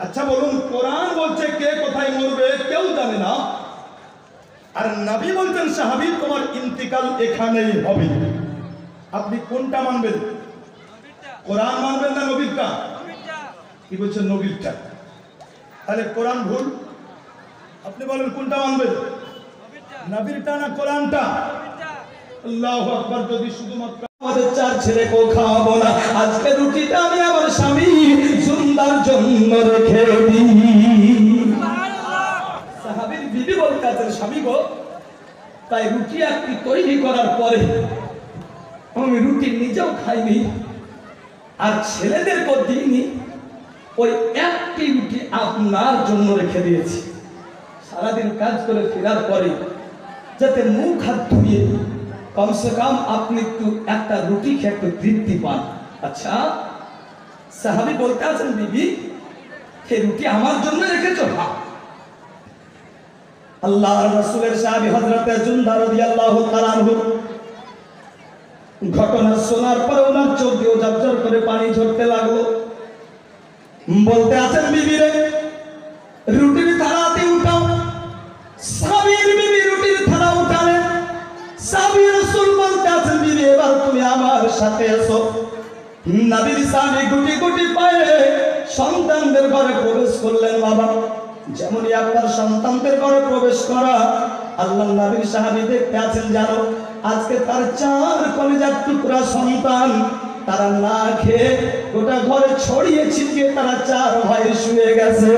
আচ্ছা বলুন, কোরআন বলছে কে কোথায় মরবে কেউ জানে না, আর নবী বলছেন সাহাবী তোমার ইন্তিকাল এখানেই হবে। আপনি কোনটা মানবেন? কোরআন মানবেন না নবীরটা? কি বলছেন? নবীরটা। তাহলে কোরআন ভুল। আপনি বলেন কোনটা মানবেন, নবীরটা না কোরআনটা? আল্লাহু আকবার। যদি শুধুমাত্র আমাদের চার ছেলেকেও খাওয়াবো না, আজকে রুটিটা আমি আমার স্বামী সুন্দর জন্য রেখে দিই। সাহাবীর বিবি বলতে আছেন স্বামী গো, তাই রুটি একটি তৈরি করার পরে আমি রুটি নিজেও খাইনি আর ছেলেদেরকেও দিইনি, ওই একটি রুটি আপনার জন্য রেখে দিয়েছি। সারাদিন কাজ করে ফেরার পরে যাতে মুখ হাত ধুয়ে কমসে কম আপনি একটু একটা রুটি খেয়ে একটু তৃপ্তি পান। আচ্ছা, সাহাবী বলতে আছেন বিবি এই রুটি আমার জন্য রেখেছো? আল্লাহর রাসূলের সাহাবী হযরতে জুনদা রাদিয়াল্লাহু তাআলা আনহু ঘটনা শোনার পরে ওনার চোখ দিয়ে ঝরঝর করে পানি ঝরতে লাগলো। বলতে আছেন বিবি রে রুটির থালাতে উঠাও। সাহাবীর বিবি রুটির থালা উঠালেন। সাহাবী রাসূল বলতে আছেন বিবি এবার তুমি আমার সাথে এসো। নবীর সাহাবী গুটি গুটি পায়ে সন্তানদের ঘরে প্রবেশ করলেন। বাবা, যেমনই আপনার সন্তানদের ঘরে প্রবেশ করা, আল্লাহর নবীর সাহাবী দেখতে আছেন জানো আজকে তার চার কলিজার টুকরা সন্তান তারা না খেয়ে গোটা ঘরে ছড়িয়ে ছিটিয়ে তারা চার ভাই শুয়ে গেছে।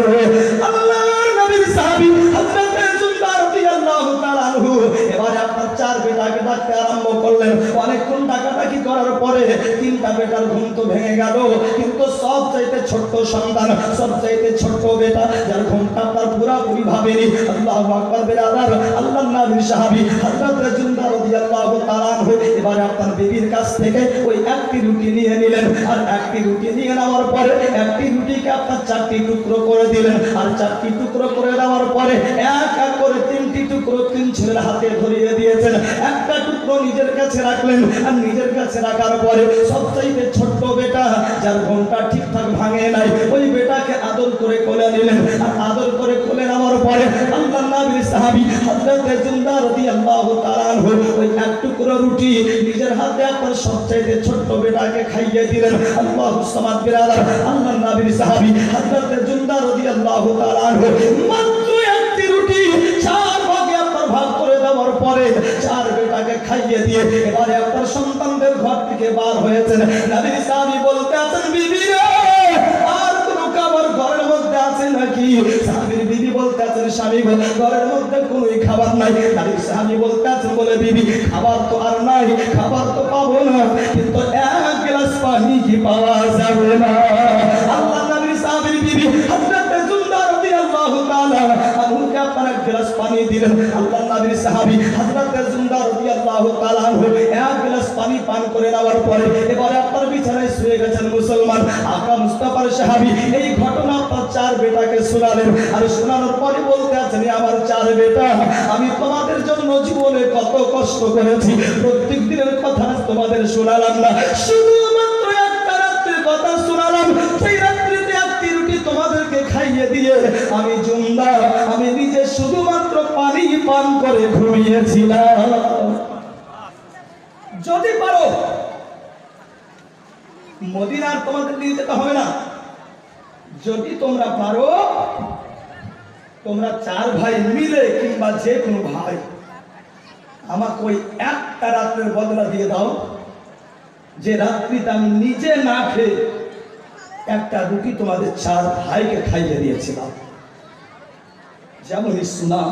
আল্লাহর নবীর সাহাবী হযরতে জুনদা রাদিয়াল্লাহু তাআলা আনহু এবারে আপনার চার বেটাকে ডাকতে আরম্ভ করলেন। অনেকক্ষণ ডাকাডাকি করার পরে তিনটা বেটার ঘুম তো ভেঙে গেল, কিন্তু সব চাইতে ছোট্ট সন্তান, সব চাইতে ছোট্ট বেটা যার ঘুমটা আপনার পুরাপুরি ভাবেনি। আল্লাহু আকবার। বেরাদার, আল্লাহর নবীর সাহাবী হযরতে জুনদা রাদিয়াল্লাহু তাআলা আনহু এবারে আপনার বিবির কাছ থেকে ওই একটি রুটি নিয়ে নিলেন, আর একটি রুটি নিয়ে নেওয়ার পরে একটি রুটিকে আপনার চারটি টুকরো করে দিলেন, আর চারটি টুকরো করে দেওয়ার পরে এক এক করে তিনটি টুকরো তিন ছেলের হাতে ধরিয়ে দিয়েছেন। একটা টুকরো নিজের কাছে রাখলেন, আর নিজের কাছে রাখার পরে সবচাইতে ছোট্ট বেটা যার ঘুমটা ঠিকঠাক ভাঙে নাই ওই বেটাকে আদর করে কোলে নিলেন, আর আদর করে কোলে নেওয়ার পরে আল্লাহর নবীর সাহাবী হযরতে জুনদা রাদিয়াল্লাহু তাআলা আনহু ওই এক টুকরো রুটি নিজের হাতে আপনার সবচাইতে ছোট্ট বেটাকে খাইয়ে দিলেন। আল্লাহু সামাদ। বিরাদার, আল্লাহর নবীর সাহাবী হযরতে জুনদা রাদিয়াল্লাহু তাআলা আনহু মাত্র একটি রুটি চার ভাগে আপনার ভাগ করে দেওয়ার পরে চার বেটাকে খাইয়ে দিয়ে এবারে আপনার সন্তানদের ঘর থেকে বার হয়েছেন। নবীর সাহাবী বলতে আছেন বিবি রে আর কোনো খাবার ঘরের মধ্যে আছে নাকি? সাহাবীর বিবি বলতে আছেন স্বামী ঘরের মধ্যে কোনোই খাবার নাই। নবীর সাহাবী বলতে আছেন বলে বিবি খাবার তো আর নাই, খাবার তো পাবো না, কিন্তু এক গ্লাস পানি কি পাওয়া যাবে না? আল্লাহর নবীর সাহাবীর বিবি হযরতে জুনদা রাদিয়াল্লাহু তাআলা আনহুকে আপনার এক গ্লাস পানি দিলেন। আল্লাহর নবীর সাহাবী হযরতে জুনদা রাদিয়াল্লাহু তাআলা আনহু এক গ্লাস পানি পান করে নেওয়ার পরে এবারে আপনার বিছানায় শুয়ে গেছেন মুসলমান। আকা মুস্তাফার সাহাবী এই ঘটনা আপনার চার বেটাকে শোনালেন, আর শোনানোর পরে বলতে আছেন আমার চার বেটা আমি তোমাদের জন্য জীবনে কত কষ্ট করেছি, প্রত্যেক দিনের কথা তোমাদের শোনালাম না, শুধুমাত্র একটা রাত্রির কথা শোনালাম। সেই রাত্রিতে একটি রুটি তোমাদেরকে খাইয়ে দিয়ে আমি জুনদা আমি নিজে শুধুমাত্র পানি পান করে ঘুমিয়েছিলাম। যদি পারো মদিনার তোমাদের নিয়ে যেতে হবে না, যদি তোমরা পারো তোমরা চার ভাই মিলে কিংবা যে কোনো ভাই আমাকে ওই একটা রাত্রের বদলা দিয়ে দাও, যে রাত্রিতে আমি নিজে না খেয়ে একটা রুটি তোমাদের চার ভাইকে খাইয়ে দিয়েছিলাম। যেমন সুনাম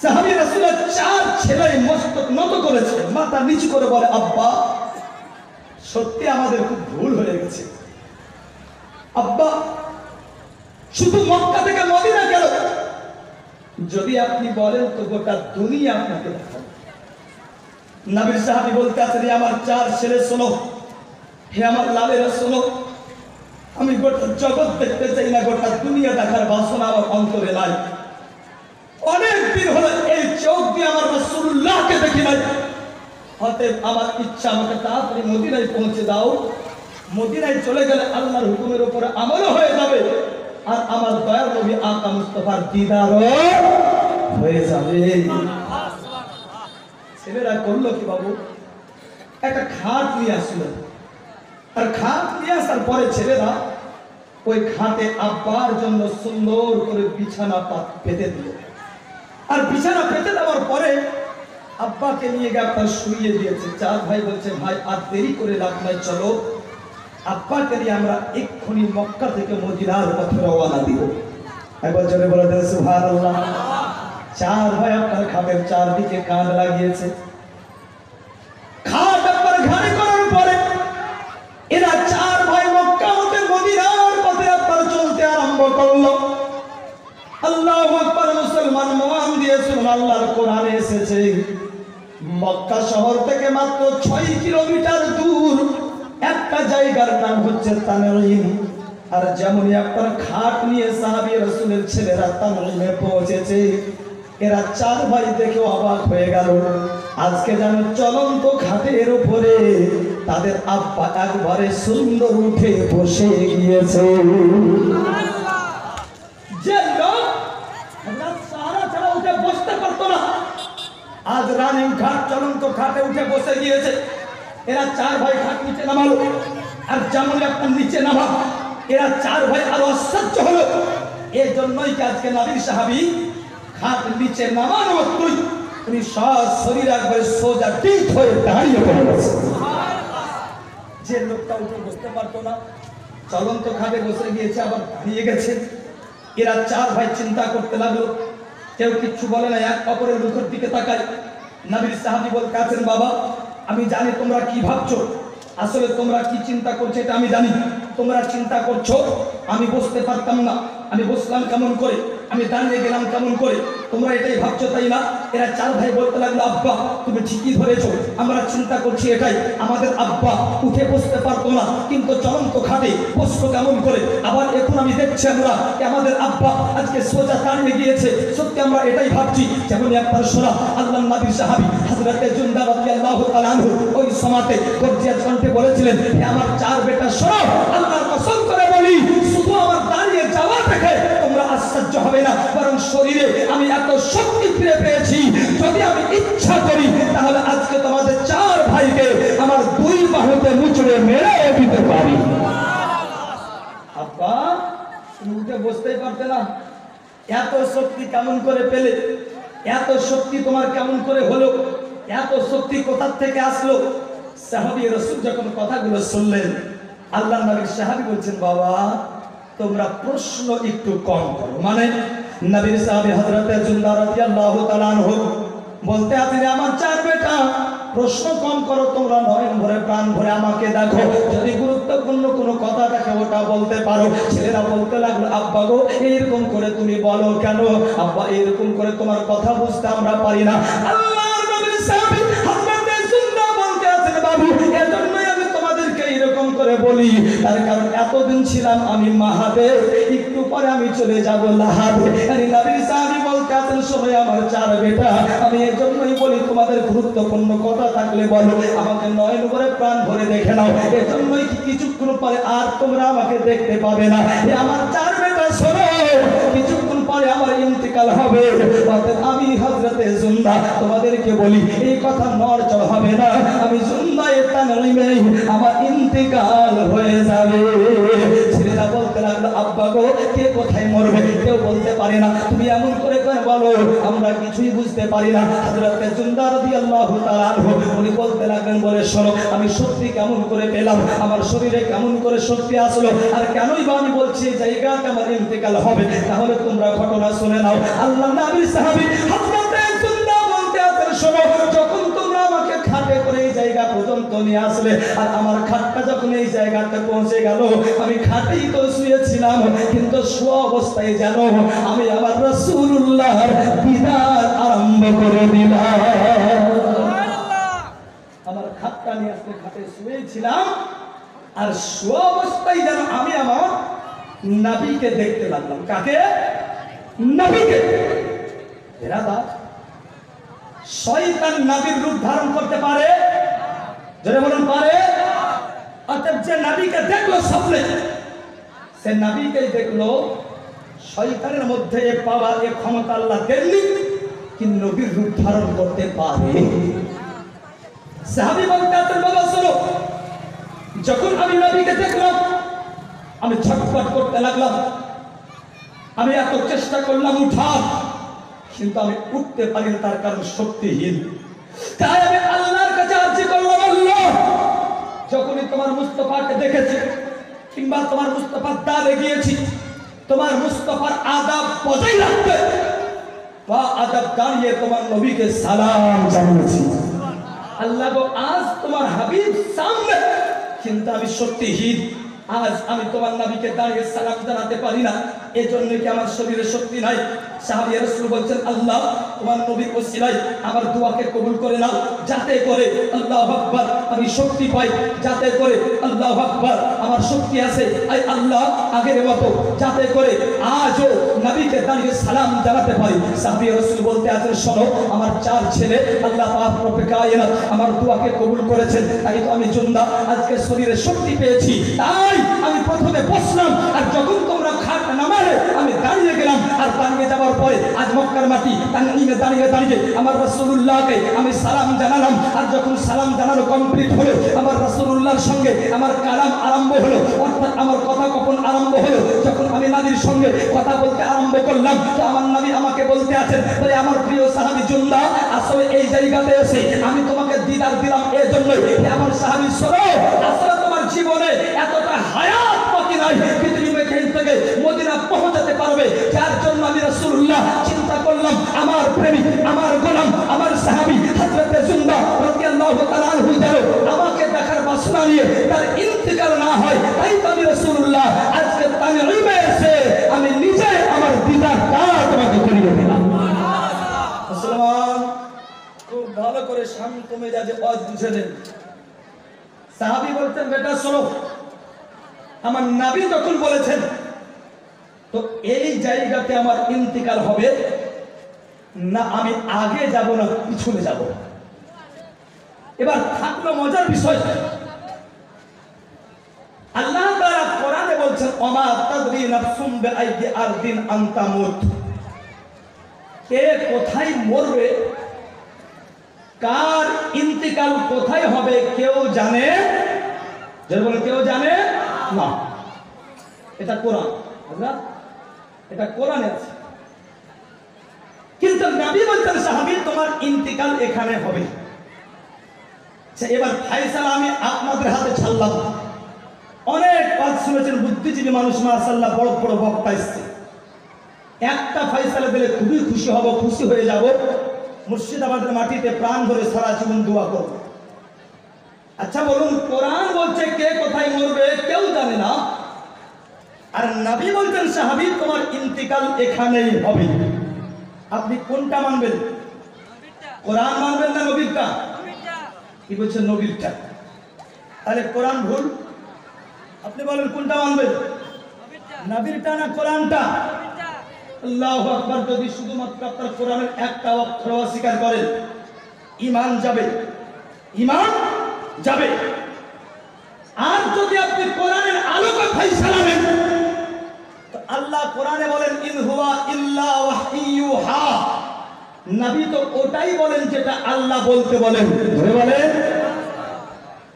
সাহাবী রাসূলের চার ছেলে মস্তক নত করেছে, মাথা নিচু করে বলে আব্বা সত্যি আমাদের খুব ভুল হয়ে গেছে, আব্বা শুধু মক্কা থেকে মদিনা গেল, যদি আপনি বলেন তো গোটা দুনিয়া আপনাকে দেখাবো। নবীর সাহাবী বলতে আছেন আমার চার ছেলে শোনো, হে আমার লালেরা শোনো, আমি গোটা জগৎ দেখতে চাই না, গোটা দুনিয়া দেখার বাসনা আমার অন্তরে নাই। অনেক দিন হলো এই চোখ দিয়ে আমার রাসূলুল্লাহকে দেখি নাই, অতএব আমার ইচ্ছা আমাকে তাড়াতাড়ি মদিনায় পৌঁছে দাও। মদিনায় চলে গেলে আল্লাহর হুকুমের উপরে আমল হয়ে যাবে। আমার দয়ার নবী আকা মুস্তাফার দিদার হয়ে যাবে। ছেলেরা করলো কি বাবু, একটা খাট নিয়ে আসলো, আর খাট নিয়ে আসার পরে ছেলেরা ওই খাটে আব্বার জন্য সুন্দর করে বিছানা পেতে দিল। আর বিছানা পেতে দেওয়ার পরে আব্বাকে নিয়ে গিয়ে আপনার শুইয়ে দিয়েছে। চার ভাই বলছে ভাই আর দেরি করে লাভ নাই, চলো আব্বাকে নিয়ে আমরা এক্ষুনি মক্কা থেকে মদিনার পথে রওনা দিব। একবার জোরে বলে দেন সুবহানাল্লাহ। চার ভাই আপনার খাটের চারদিকে কান লাগিয়েছে। খাট আপনার ঘাড়ে করার পরে এরা চার ভাই মক্কা হতে মদিনার পথে আপনার চলতে আরম্ভ করলো। আল্লাহু আকবার। মুসলমান মহান দিয়ে শুনুন, আল্লাহর কোরআনে এসেছে মক্কা শহর থেকে মাত্র 6 কিলোমিটার দূর একটা জায়গার নাম হচ্ছে তানঈম। আর যেমনই আপনার খাট নিয়ে সাহাবী রাসূলের ছেলেরা তানঈমে পৌঁছেছে, এরা চার ভাই দেখে অবাক হয়ে গেল। আজকে যেন চলন্ত খাটের উপরে তাদের আব্বা একবারে সুন্দর উঠে বসে গিয়েছে। যে লোক সারা ছাড়া উঠে বসতে পারতো না, আজ রানিং খাট চলন্ত খাটে উঠে বসে গিয়েছে। এরা চার ভাই খাট নিচে নামালো, আর যেমন আপনার নিচে নামা এরা চার ভাই আরো আশ্চর্য হলো। এই জন্যই আজকে নবীর সাহাবী খাট নিচে নামানো তুই উনি সব শরীর একবার সোজা ঠিক হয়ে দাঁড়িয়ে পড়েছে। যে লোকটা উঠে বসতে পারতো না চলন্ত খাটে বসে গিয়েছে, আবার দাঁড়িয়ে গেছে। এরা চার ভাই চিন্তা করতে লাগলো, কেউ কিচ্ছু বলে না, এক অপরের মুখের দিকে তাকায়। নবীর সাহাবী বলতে আছেন বাবা আমি জানি তোমরা কি ভাবছো, আসলে তোমরা কি চিন্তা করছো এটা আমি জানি। তোমরা চিন্তা করছো আমি বসতে পারতাম না, আমি বসলাম কেমন করে, আমি দাঁড়িয়ে গেলাম কেমন করে, তোমরা এটাই ভাবছো তাই না? এরা চার ভাই বলতে লাগলো আব্বা তুমি ঠিকই ধরেছো, আমরা চিন্তা করছি এটাই, আমাদের আব্বা উঠে বসতে পারতো না কিন্তু চলন্ত খাটে বসতো কেমন করে। আবার এখন আমি দেখছি আমরা আমাদের আব্বা আজকে সোজা দাঁড়িয়ে গিয়েছে, সত্যি আমরা এটাই ভাবছি। যেমন একবার শোনা আল্লাহর নবী সাহাবী হযরতে জুনদা রাদিয়াল্লাহু তাআলা আনহু ওই সময়তে গর্জিয়াস কণ্ঠে বলেছিলেন হে আমার চার বেটা শোনো, আল্লাহর কসম করে বলি শুধু আমার দাঁড়িয়ে যাওয়া দেখে তোমরা আশ্চর্য হবে না, বরং শরীরে আমি এত শক্তি ফিরে পেয়েছি, যদি আমি ইচ্ছা করি তাহলে আজকে তোমাদের চার ভাইকে আমার দুই বাহুতে মুচড়ে মেরে দিতে পারি। আব্বা তুমি উঠে বসতেই পারতে না, এত শক্তি কেমন করে পেলে, এত শক্তি তোমার কেমন করে হলো, এত শক্তি কোথা থেকে আসলো? সাহাবী রাসূল যখন কথাগুলো শুনলেন আল্লাহর নবী সাহাবী বলছেন বাবা তোমরা প্রশ্ন একটু কম করো। মানে নবীর সাহাবী হযরতে জুনদা রাদিয়াল্লাহু তাআলা আনহু বলতে আছেন আমার চার বেটা প্রশ্ন কম করো, তোমরা নয়ন ভরে প্রাণ ভরে আমাকে দেখো, যদি গুরুত্বপূর্ণ কোনো কথা থাকে ওটা বলতে পারো। ছেলেরা বলতে লাগলো আব্বা গো এরকম করে তুমি বলো কেন? আব্বা এরকম করে তোমার কথা বুঝতে আমরা পারি না। আল্লাহর নবীর সাহাবী হযরতে জুনদা বলতে আছেন বাবু এজন্যই আমি তোমাদেরকে এরকম করে বলি, তার কারণ এতদিন ছিলাম আমি মাহাবে, একটু পরে আমি চলে যাব লাহাবে। নবীর সাহাবী বলতে আছেন শোনো আমার চার বেটা আমি এজন্যই বলি তোমাদের গুরুত্বপূর্ণ কথা থাকলে বলো, আমাকে নয়ন ভরে প্রাণ ভরে দেখে নাও, এজন্যই কিছুক্ষণ পরে আর তোমরা আমাকে দেখতে পাবে না। আমার চার বেটা শোনো কিছুক্ষণ পরে আমার ইন্তেকাল হবে, অর্থাৎ আমি হযরতে জুনদা তোমাদেরকে বলি এই কথা নড়চড় হবে না, আমি জুনদায়ে তানঈমে আমার ইন্তেকাল হয়ে যাবে। ছেলেরা বলতে লাগলো আব্বা গো কে কোথায় মরবে কেউ বলতে পারে না, তুমি এমন করে বলো আমরা কিছুই বুঝতে পারি না। হযরতে জুনদা রাদিয়াল্লাহু তাআলা আনহু উনি বলতে লাগলেন বলে শোনো আমি শক্তি কেমন করে পেলাম, আমার শরীরে কেমন করে শক্তি আসলো, আর কেনই বা আমি বলছি এই জায়গাতে আমার ইন্তেকাল হবে, তাহলে তোমরা ঘটনা শুনে নাও। আল্লাহর নবীর সাহাবী হযরতে জুনদা বলতে আছেন শোনো যখন তোমরা আমাকে খাটে করে এই জায়গা পর্যন্ত নিয়ে আসলে আর আমার খাটটা যখন এই জায়গাতে পৌঁছে গেল আমি খাটেই তো শুয়েছিলাম, কিন্তু শোয়া অবস্থায় যেন আমি আমার রাসূলুল্লাহর দিদার আরম্ভ করে দিলাম। আমার খাটটা নিয়ে আসলে খাটে শুয়েছিলাম আর শোয়া অবস্থায় যেন আমি আমার নবীকে দেখতে লাগলাম। কাকে? নবীকে। এরাদা শয়তান নবীর রূপ ধারণ করতে পারে? যারা বলেন পারে। অর্থাৎ যে নবীকে দেখলো স্বপ্নে সে নবীকেই দেখলো, শয়তানের মধ্যে এ পাওয়ার এ ক্ষমতা আল্লাহ দেননি, কিন্তু নবীর রূপ ধারণ করতে পারে। সাহাবী বলতে আছেন, বাবা শোনো, যখন আমি নবীকে দেখলাম আমি ছটফট করতে লাগলাম। আমি এত চেষ্টা করলাম উঠার, কিন্তু আমি উঠতে পারি না, তার কারণ শক্তিহীন। তাই আমি আল্লাহর কাছে আরজি করলাম, আল্লাহ যখনই তোমার মুস্তাফাকে দেখেছি কিংবা তোমার মুস্তাফার দ্বারে গিয়েছি, তোমার মুস্তাফার আদাব বজায় রাখতে বা আদাব দাঁড়িয়ে তোমার নবীকে সালাম জানিয়েছি। আল্লাহ গো, আজ তোমার হাবিব সামনে, কিন্তু আমি শক্তিহীন। আজ আমি তোমার নবীকে দাঁড়িয়ে সালাম জানাতে পারি না, এজন্য কি আমার শরীরে শক্তি নাই? সাহাবী রাসূল বলছেন, আল্লাহ তোমার নবীর ওসিলায় আমার দোয়াকে কবুল করে নাও, যাতে করে আল্লাহু আকবার আমি শক্তি পাই, যাতে করে আল্লাহু আকবার আমার শক্তি আছে। আই আল্লাহ আগের মতো যাতে করে আজও নবীকে দাঁড়িয়ে সালাম জানাতে পারি। সাহাবী রাসূল বলতে আছেন, শোনো, আমার 4 ছেলে আল্লাহ পাক রব্বে কায়নাত আমার দোয়াকে কবুল করেছেন, তাই তো আমি জিন্দা, আজকে শরীরে শক্তি পেয়েছি। তাই আমি প্রথমে বসলাম, আর যখন তোমরা খাট নামালে আমি দাঁড়িয়ে গেলাম। আর দাঁড়িয়ে যাওয়ার পরে আজ মক্কার মাটি তানঈমে দাঁড়িয়ে দাঁড়িয়ে আমার রাসূলুল্লাহকে আমি সালাম জানালাম। আর যখন সালাম জানানো কমপ্লিট হলো, আমার রাসূলুল্লাহর সঙ্গে আমার কালাম আরম্ভ হলো, অর্থাৎ আমার কথা কখন আরম্ভ হলো, যখন আমি নবীর সঙ্গে কথা বলতে আরম্ভ করলাম, তো আমার নবী আমাকে বলতে আছেন, তাই আমার প্রিয় সাহাবী জুন্দা, আসলে এই জায়গাতে এসে আমি তোমাকে দিদার দিলাম এই জন্যই, আমার সাহাবী শোনো, আসলে তোমার জীবনে এতটা হায়াত বাকি নাই পৃথিবীর থেকে মদিনা পৌঁছাতে পারবে, যার জন্য আমি রাসূলুল্লাহ চিন্তা করলাম আমার প্রেমিক, আমার গোলাম, আমার সাহাবী হযরতে জুন্দা রাদিয়াল্লাহু তাআলা আনহু যেন আমাকে দেখার বাসনা নিয়ে তার ইন্তেকাল না হয়। তাই তো আমি রাসূলুল্লাহ আজকে তানঈমে এসে আমি নিজে আমার দিদারটা তোমাকে করিয়ে দিলাম। মুসলমান খুব ভালো করে শান্ত মেজাজে ওয়াজ বুঝে নেন। সাহাবী বলতেন, বেটা শোনো, আমার নবী যখন বলেছেন তো এই জায়গাতে আমার ইন্তিকাল হবে না, আমি আগে যাব না পিছনে যাব। এবার থাকলো মজার বিষয়, আল্লাহ তাআলা কোরআনে বলছেন, ওমা তাদরি নাফসুম বিআইয়ি আরদিন আনতামুত, কে কোথায় মরবে, কার ইন্তিকাল কোথায় হবে কেউ জানে? যারা বলে কেউ জানে না, এটা কোরআন, এটা কোরআনে আছে। কিন্তু নবী বলছেন, সাহাবী তোমার ইন্তিকাল এখানে হবে। এবার ফায়সালা আমি আপনাদের হাতে ছাড়লাম। অনেক কাজ শুনেছেন, বুদ্ধিজীবী মানুষ মাশাআল্লাহ, বড় বড় বক্তা এসেছে। একটা ফায়সালা দিলে খুবই খুশি হব, খুশি হয়ে যাব, মুর্শিদাবাদের মাটিতে প্রাণ ধরে সারা জীবন দোয়া করব। আচ্ছা বলুন, কোরআন বলছে কে কোথায় মরবে কেউ জানে না, আর নবী বলছেন সাহাবী তোমার ইন্তিকাল এখানেই হবে। আপনি কোনটা মানবেন? কোরআন মানবেন না নবীরটা? কি বলছেন? নবীরটা। তাহলে কোরআন ভুল, আপনি বলেন কোনটা মানবেন? নবীরটা না কোরআনটা? আল্লাহু আকবার। যদি শুধুমাত্র আপনার কোরআনের একটা অক্ষর অস্বীকার করেন, ঈমান যাবে, ঈমান যাবে। আর যদি আপনি কোরআনের আলোকে ফয়সালা নেন, তো আল্লাহ কোরআনে বলেন, ইন হুয়া ইল্লা ওয়াহইয়ুহা, নবী তো ওটাই বলেন যেটা আল্লাহ বলতে বলেন, ধরে বলেন।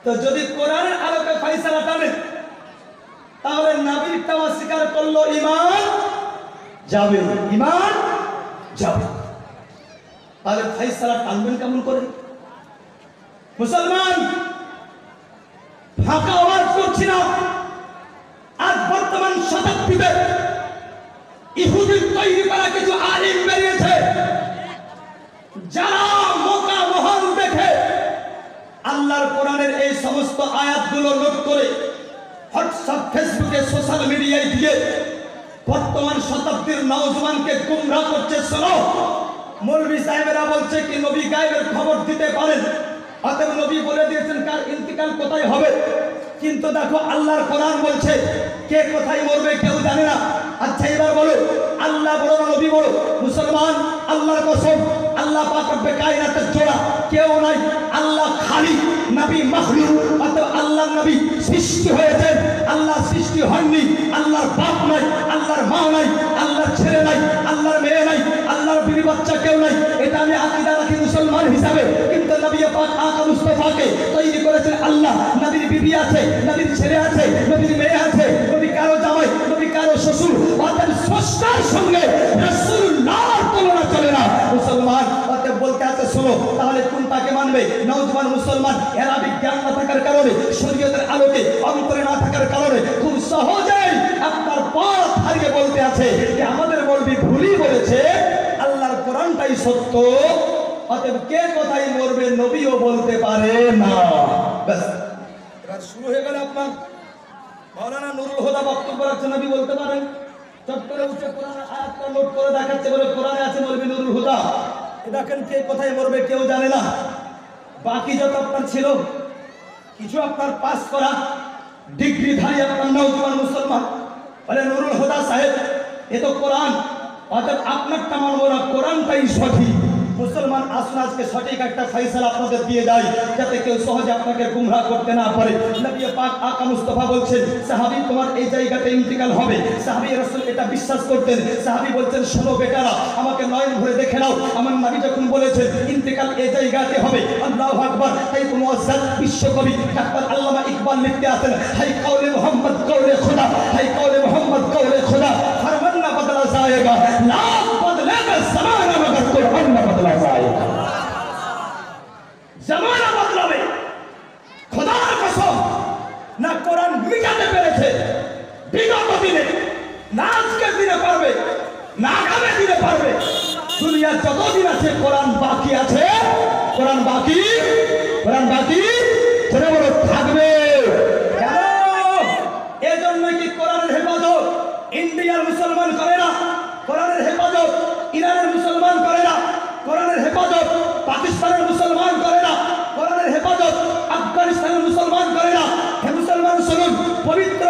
তো যদি কোরআনের আলোকে ফয়সালা টানেন, তাহলে নবীরটা অস্বীকার করলো, ঈমান যাবে, ঈমান যাবে। তাহলে ফয়সালা টানবেন কেমন করে? মুসলমান, ফাঁকা আওয়াজ করছি না। আজ বর্তমান শতাব্দীতে ইহুদির তৈরি করা কিছু আলিম বেরিয়েছে, যারা মোকা মহল দেখে আল্লাহর কোরআনের এই সমস্ত আয়াতগুলো নোট করে হোয়াটসঅ্যাপ, ফেসবুকে, সোশ্যাল মিডিয়ায় দিয়ে বর্তমান শতাব্দীর নওজওয়ানকে গুমরাহ করছে। শোনো, মৌলভী সাহেবেরা বলছে কি নবী গায়েবের খবর দিতে পারেন, অতএব নবী বলে দিয়েছেন কার ইন্তিকাল কোথায় হবে। কিন্তু দেখো আল্লাহর কোরআন বলছে কে কোথায় মরবে কেউ জানে না। আচ্ছা এবার বলো, আল্লাহ বড় না নবী বড়? মুসলমান, আল্লাহর কসম, আল্লাহ পাক রব্বে কায়নাতের জোড়া কেউ নাই, আল্লাহ খালি, নবী মাখলুক। অতএব আল্লাহর নবী সৃষ্টি হয়েছেন, আল্লাহ সৃষ্টি হয়নি। আল্লাহর বাপ নাই, আল্লাহর মা নাই, আল্লাহ বাচ্চা কেউ নাই, এটা আমি আকীদা রাখি মুসলমান হিসাবে। কিন্তু নবী পাক আকা মুস্তাফাকে তৈরি করেছেন আল্লাহ। নবীর বিবি আছে, নবীর ছেলে আছে, নবীর মেয়ে আছে, নবী কারো জামাই, নবী কারো শ্বশুর। অতএব স্রষ্টার সঙ্গে রাসূলুল্লাহর তুলনা চলে না মুসলমান। অতএব বলতে আছে শোনো, তাহলে কোনটাকে মানবে? নওজওয়ান মুসলমান এরা বিজ্ঞান না থাকার কারণে, শরীয়তের আলোকে অন্তরে না থাকার কারণে খুব সহজেই আপনার পথ হারিয়ে বলতে আছে যে আমাদের মৌলবি ভুলই বলেছে, আল্লাহর কোরআনটাই সত্য। অতএব কে কোথায় মরবে নবীও বলতে পারে না। ব্যাস এবার শুরু হয়ে গেল আপনার মাওলানা নুরুল হুদা বক্তব্য রাখছেন, নবী বলতে পারেন। চট করে উঠে কোরআনের আয়াতটা নোট করে দেখাচ্ছে, বলে কোরআনে আছে মৌলবি নুরুল হুদা। দেখেন কে কোথায় মরবে কেউ জানে না। বাকি যত আপনার ছিল, কিছু আপনার পাস করা ডিগ্রিধারী আপনার নওজওয়ান মুসলমান বলে নুরুল হুদা সাহেব এ তো কোরআন, অর্থাৎ আপনারটা মানব না, কোরআনটাই সঠিক। মুসলমান আসুন আজকে সঠিক একটা ফয়সালা আপনাদের দিয়ে যায়, যাতে কেউ সহজে আপনাকে গুমরাহ করতে না পারে। নবী পাক আকা মুস্তাফা বলছেন, সাহাবী তোমার এই জায়গাতে ইন্তিকাল হবে। সাহাবী রাসূল এটা বিশ্বাস করতেন। সাহাবী বলছেন, শোনো বেটারা, আমাকে নয়ন ভরে দেখে নাও, আমার নবী যখন বলেছেন ইন্তিকাল এই জায়গাতে হবে, আল্লাহু আকবার। তাই তো মুআজ্জাজ বিশ্বকবি ডাক্তার আল্লামা ইকবাল লিখতে আছেন, হাই কওলে মোহাম্মদ কওলে খুদা, হাই কওলে মোহাম্মদ কওলে খুদা, ফরমান না বদলা যায়েগা, না বদলেगा ज़माना मगर कुरान ना बदला जाएगा। ज़माना बदलाবে, খোদার কসম না কোরআন মিটাতে পেরেছে বিগত দিনে, না আজকের দিনে পারবে, না আগামী দিনে পারবে। দুনিয়ার যতদিন আছে কোরআন বাকি আছে, কোরআন বাকি, কোরআন বাকি ছেড়ে বলো থাকবে। কেন? এজন্য কি কোরআনের হেফাজত ইন্ডিয়ার মুসলমান করে না, কোরআনের হেফাজত ইরানের মুসলমান করে না, কোরআনের হেফাজত পাকিস্তানের মুসলমান করে না, কোরআনের হেফাজত আফগানিস্তানের মুসলমান করে না। হে মুসলমান শুনুন, পবিত্র